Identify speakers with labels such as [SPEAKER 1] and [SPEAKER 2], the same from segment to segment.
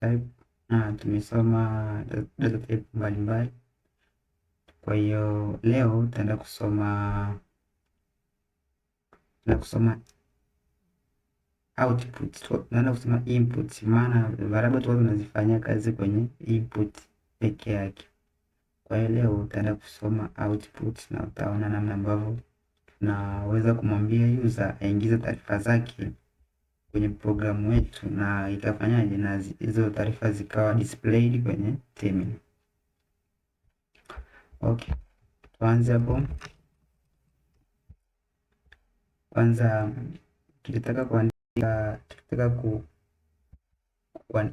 [SPEAKER 1] type. Tumesoma data type mbalimbali. Kwa hiyo leo tutaenda kusoma output. Tunaenda kusoma input, maana variable tunazifanyia kazi kwenye input peke yake. Kwa hiyo leo utaenda kusoma output na utaona namna ambavyo tunaweza kumwambia user aingize taarifa zake kwenye programu yetu na itafanyaje, na hizo taarifa zikawa displayed kwenye terminal. Okay, tuanze hapo. Kwanza tukitaka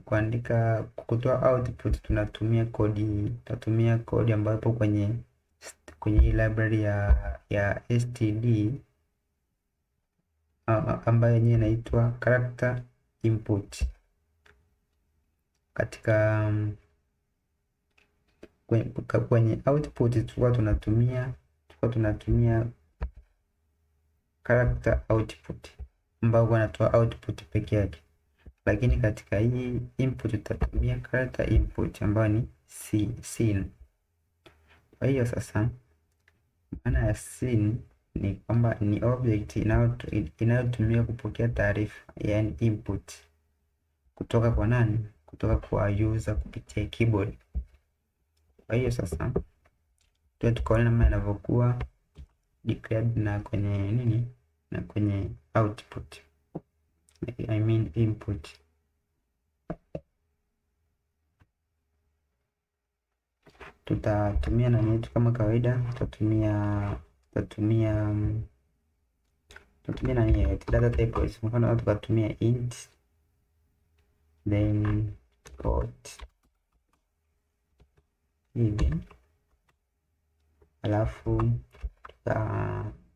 [SPEAKER 1] kuandika kutoa output tutatumia kodi ambayo ipo kwenye hii library ya std ambayo yenyewe inaitwa character input. Katika kwenye output tulikuwa tunatumia character output ambayo wanatoa output peke yake, lakini katika hii input tutatumia character input ambayo ni scene. Kwa hiyo sasa maana ya scene ni kwamba ni object inayotumia kupokea taarifa, yani input kutoka kwa nani? Kutoka kwa user kupitia keyboard. Kwa hiyo sasa tukaona namna inavyokuwa declared na kwenye nini, na kwenye output, I mean input. Tutatumia nani yetu kama kawaida, tutatumia nani yetu data type. Kwa mfano tukatumia int then port hivi, alafu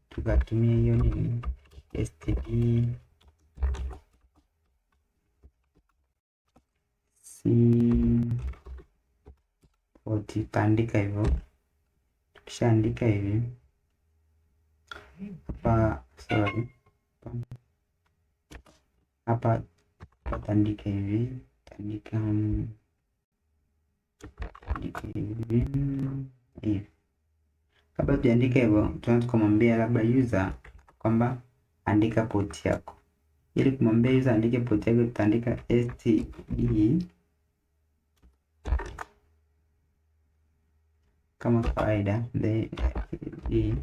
[SPEAKER 1] tukatumia hiyo nini std port, tutaandika hivyo. Tukishaandika hivi hapa tutaandika hivi, tutaandika hivi. Kabla tujaandika hivyo, tunataka kumwambia labda user kwamba andika port yako. Ili kumwambia user andike port yako, tutaandika std kama kawaida, hii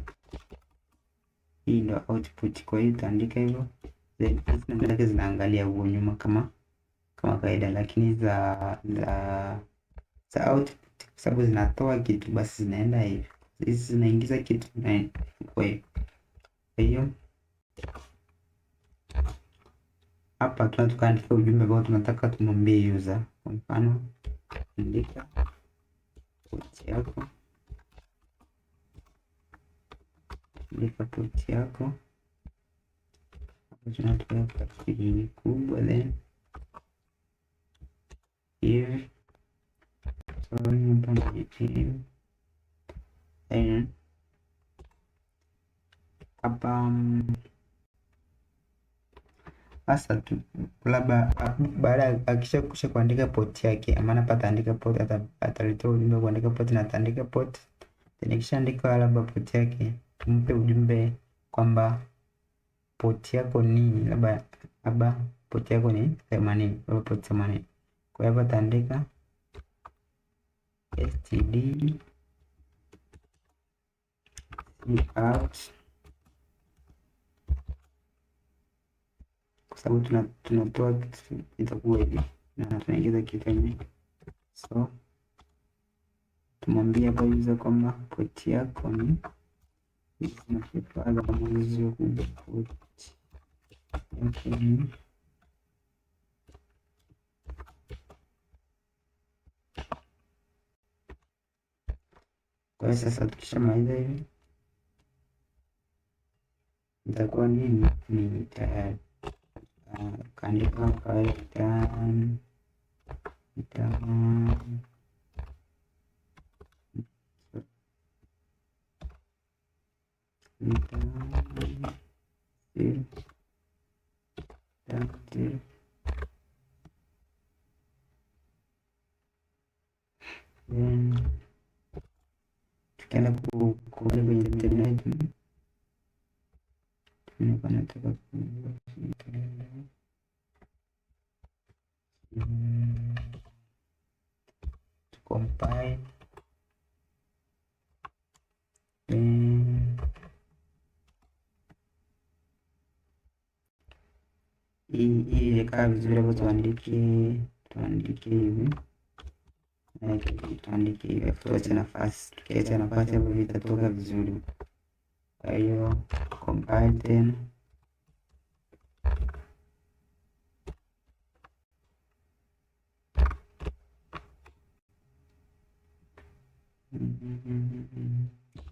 [SPEAKER 1] ndio output. Kwa hiyo tutaandika hivyo, then hizi zinaangalia huko nyuma kama kawaida, lakini za output kwa sababu zinatoa kitu, basi zinaenda hivi, hizi zinaingiza kitu na kwa hiyo hapa tukaandika ujumbe ambao tunataka tumwambie user. Kwa mfano andika port yako, tunataka kujini kubwa, then here hapa sasa labda baada akisha kuandika port yake, maana hapa ataandika port, atalitoa ujumbe kuandika port na ataandika port. Then akishaandika labda port yake, tumpe ujumbe kwamba port yako ni labda port yako ni 80, au port 80. Kwa hivyo ataandika std out, kwa sababu tunatoa kitu itakuwa hivi na tunaingiza kitu hivi. So tumwambia hapa user kwamba port yako ni zinafaa mwanzo kubwa port yako ni kwa sasa. Tukishamaliza hivi itakuwa nini, ni tayari kaandika kawaida then tukienda kuangalia kwenye internet nataka compile hii kaa vizuri hapo, tuandike hivi, tuandike hivi, tuache nafasi. Tukiacha nafasi hapo vitatoka vizuri. Kwa hiyo compile tena,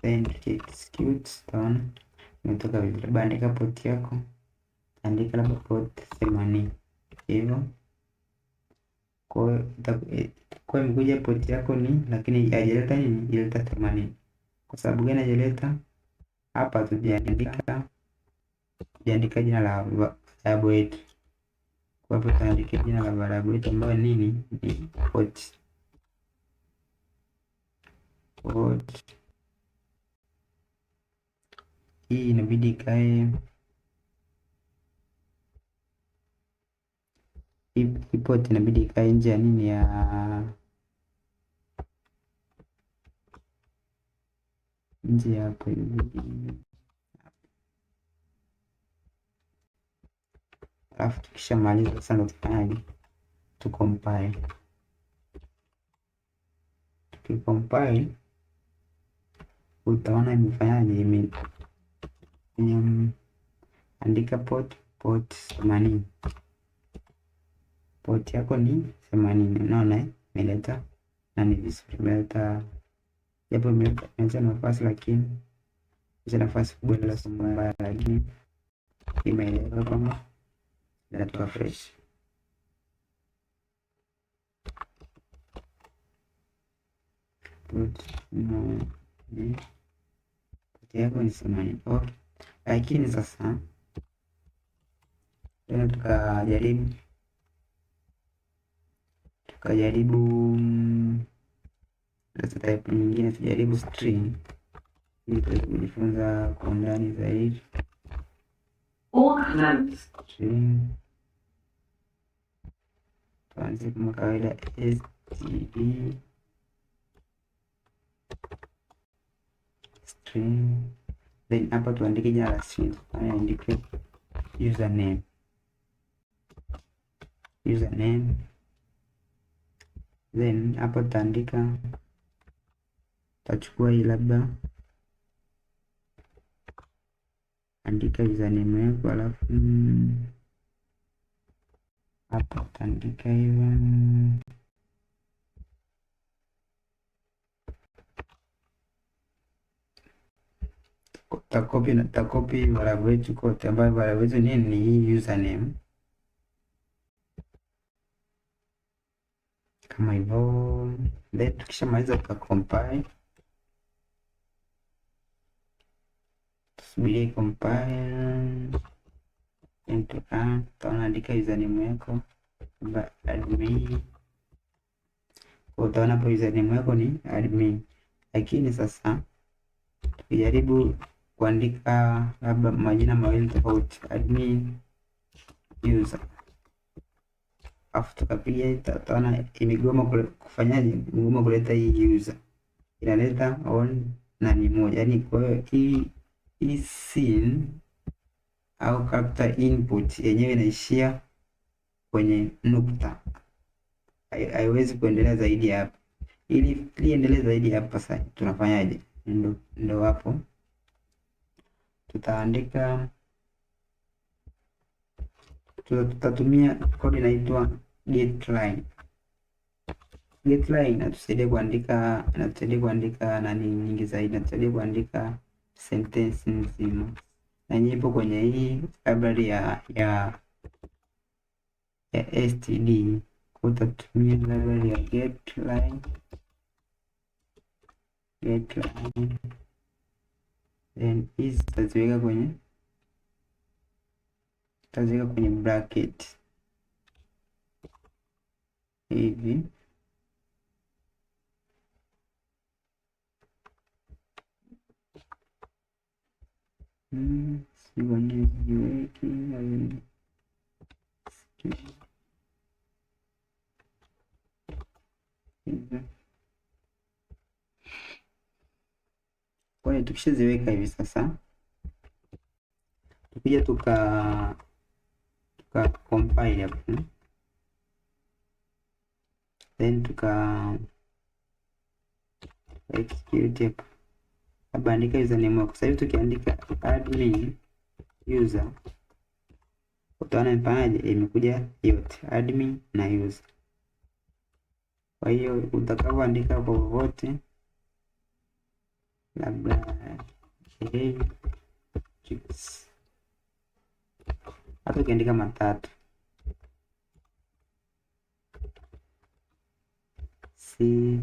[SPEAKER 1] then execute. Taona imetoka vizuri. Bandika port yako, andika labda port 80 hivyo. Kwa imekuja port yako ni, lakini haijaleta nini, ileta 80. Kwa sababu gani haijaleta? Hapa tujaandika jina la variable yetu. Kwa hapo tuandike jina la variable yetu ambayo nini, ni port. Hii inabidi ikae, hii port inabidi ikae nje ya nini, nje hapo hivi. Alafu tukishamaliza sasa ndo tufanyaje, tucompile. Tukicompile utaona imefanyaje, andika port 80. Port yako ni 80. Unaona imeleta na ni vizuri, imeleta japo imeacha nafasi, lakini imeacha nafasi kubwa, ila si mbaya, lakini imeeleweka kwamba inatoka fresh. Port yako ni 80. Okay, lakini sasa tukajaribu data type nyingine, tujaribu string ili tuweze kujifunza kwa undani zaidi. String tuanze kama kawaida std string, then hapa tuandike jina la string, tuandike username. Then hapa tutaandika, tachukua hii labda, andika username yako, alafu hapa tutaandika hivi, takopi variable yetu kote, ambayo variable yetu nini, ni hii username, kama hivyo. Then tukishamaliza tukacompile, tusubiri compile, then tutaona andika username yako kwamba admin. Utaona hapo username yako ni admin, lakini sasa tukijaribu kuandika labda majina mawili tofauti, admin user, afu tukapiga, tutaona imegoma kufanyaje, imegoma kuleta hii user, inaleta on na ni moja. Yani kwa hiyo hii scene au character input yenyewe inaishia kwenye nukta, haiwezi kuendelea zaidi hapa. Ili endelee zaidi hapa, sasa tunafanyaje? Ndo hapo tutaandika, tutatumia kodi inaitwa getLine. getLine inatusaidia kuandika nani nyingi zaidi, inatusaidia kuandika sentence nzima, na ipo kwenye hii library ya std. Utatumia library ya getLine, then hizi tutaziweka kwenye bracket hivi, Kwa hiyo tukishaziweka hivi sasa, tukija tuka compile hapo, then tuka execute hapo, labda andika username wako. Sasa hivi tukiandika admin user, utaona imefanyaje, imekuja yote admin na user. Kwa hiyo utakapoandika popote, labda hata ukiandika matatu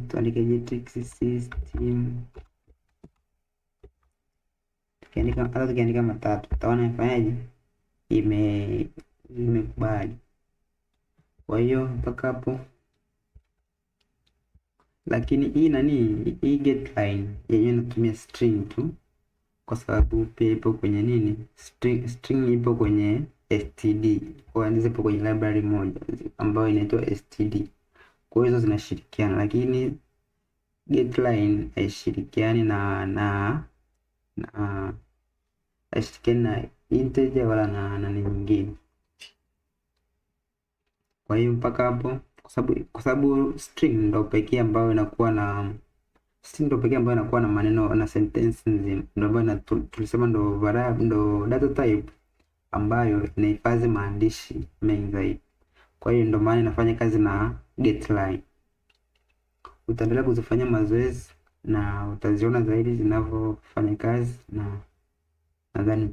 [SPEAKER 1] tuandike Jetrix system, hata tukiandika matatu utaona imefanyaje, imekubali. Kwa hiyo mpaka hapo, lakini hii getLine yenyewe inatumia string tu, kwa sababu pia ipo kwenye nini, string ipo kwenye std, kwa hiyo ipo kwenye library moja ambayo inaitwa std. Kwa hiyo zinashirikiana, lakini getLine haishirikiani na haishirikiani na integer wala na nyingine. Kwa hiyo mpaka hapo, kwa sababu string ndio pekee ambayo inakuwa na maneno na sentence nzima, ndio ambayo tulisema ndio variable, ndio data type ambayo inahifadhi maandishi mengi zaidi. Kwa hiyo ndio maana inafanya kazi na getLine. Utaendelea kuzifanya mazoezi na utaziona zaidi zinavyofanya kazi, na nadhani